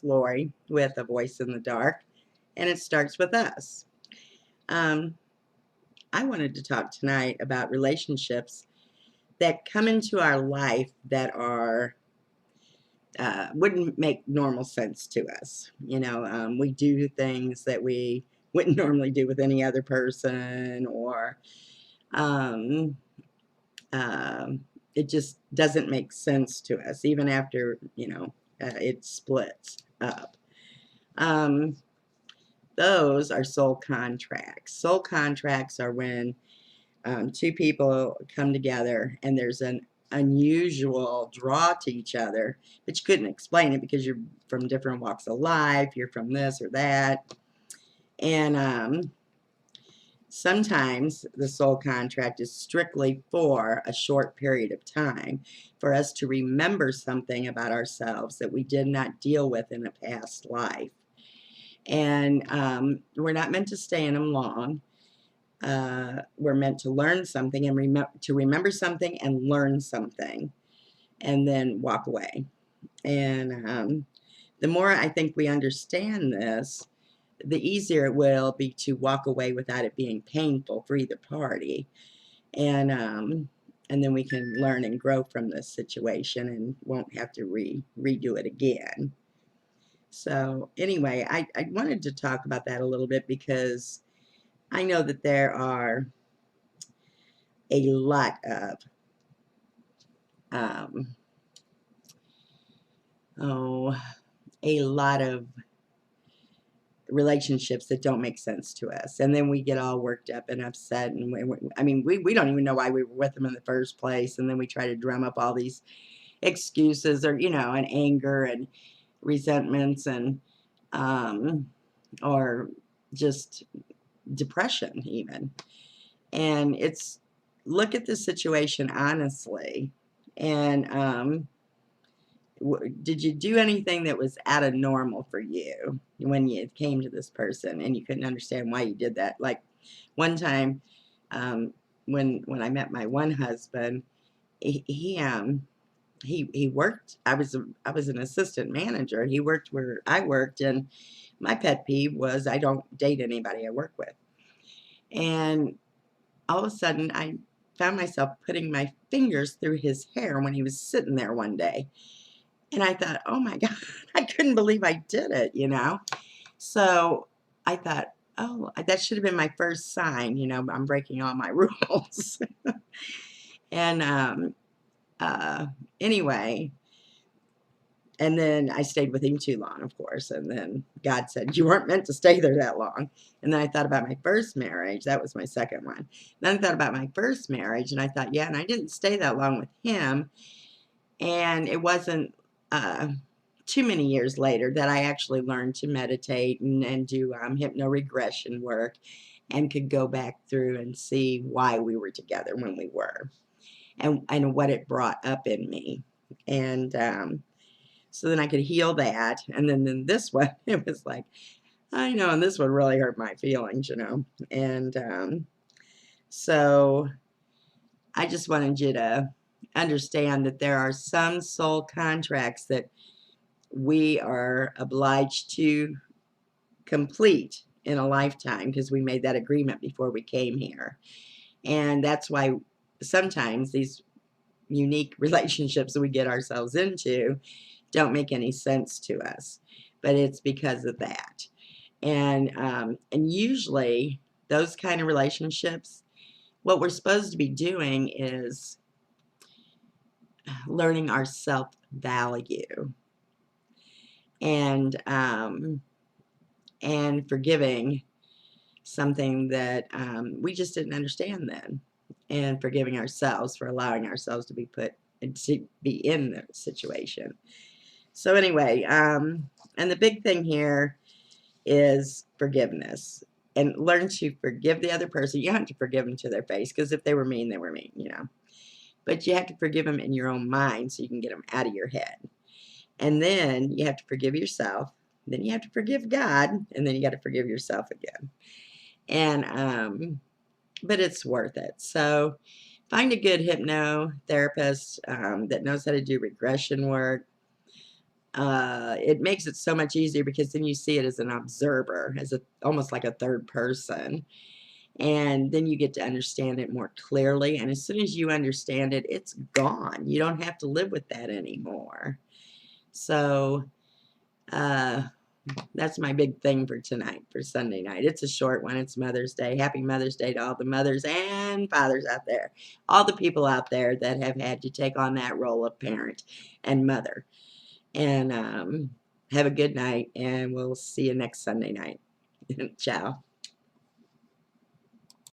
Lori with A Voice in the Dark, and it starts with us. Um, I wanted to talk tonight about relationships that come into our life that are wouldn't make normal sense to us. We do things that we wouldn't normally do with any other person, or um, it just doesn't make sense to us, even after, it splits up. Um, those are soul contracts. Soul contracts are when two people come together and there's an unusual draw to each other, but you couldn't explain it because you're from different walks of life, you're from this or that. And sometimes the soul contract is strictly for a short period of time, for us to remember something about ourselves that we did not deal with in a past life. And we're not meant to stay in them long. We're meant to learn something and to remember something and learn something and then walk away. And the more I think we understand this, the easier it will be to walk away without it being painful for either party. And then we can learn and grow from this situation and won't have to redo it again. So anyway, I wanted to talk about that a little bit because I know that there are a lot of a lot of relationships that don't make sense to us, and then we get all worked up and upset, and we don't even know why we were with them in the first place, and then we try to drum up all these excuses, or and anger and resentments, and or just depression even. And it's, look at the situation honestly, and did you do anything that was out of normal for you when you came to this person and you couldn't understand why you did that? Like one time, when I met my one husband, he worked. I was an assistant manager. He worked where I worked, and my pet peeve was I don't date anybody I work with. And all of a sudden, I found myself putting my fingers through his hair when he was sitting there one day. And I thought, oh my God, I couldn't believe I did it. So I thought, oh, that should have been my first sign, I'm breaking all my rules. And anyway, and then I stayed with him too long, of course. And then God said, you weren't meant to stay there that long. And then I thought about my first marriage. That was my second one. Then I thought about my first marriage, and I thought, yeah, and I didn't stay that long with him. And it wasn't too many years later that I actually learned to meditate and do hypno-regression work, and could go back through and see why we were together when we were, and what it brought up in me. And so then I could heal that. And then this one, it was like, I know, and this one really hurt my feelings, And so I just wanted you to understand that there are some soul contracts that we are obliged to complete in a lifetime because we made that agreement before we came here. And that's why sometimes these unique relationships that we get ourselves into don't make any sense to us, but it's because of that. And usually those kind of relationships, what we're supposed to be doing is learning our self-value, and forgiving something that we just didn't understand then, and forgiving ourselves for allowing ourselves to be in the situation. So anyway, and the big thing here is forgiveness, and learn to forgive the other person. You don't have to forgive them to their face, because if they were mean, they were mean. But you have to forgive them in your own mind so you can get them out of your head. And then you have to forgive yourself. Then you have to forgive God, and then you got to forgive yourself again. And but it's worth it. So find a good hypnotherapist that knows how to do regression work. it makes it so much easier because then you see it as an observer, as almost like a third person. And then you get to understand it more clearly. And as soon as you understand it, it's gone. You don't have to live with that anymore. So that's my big thing for tonight, for Sunday night. It's a short one. It's Mother's Day. Happy Mother's Day to all the mothers and fathers out there. All the people out there that have had to take on that role of parent and mother. And have a good night, and we'll see you next Sunday night. Ciao.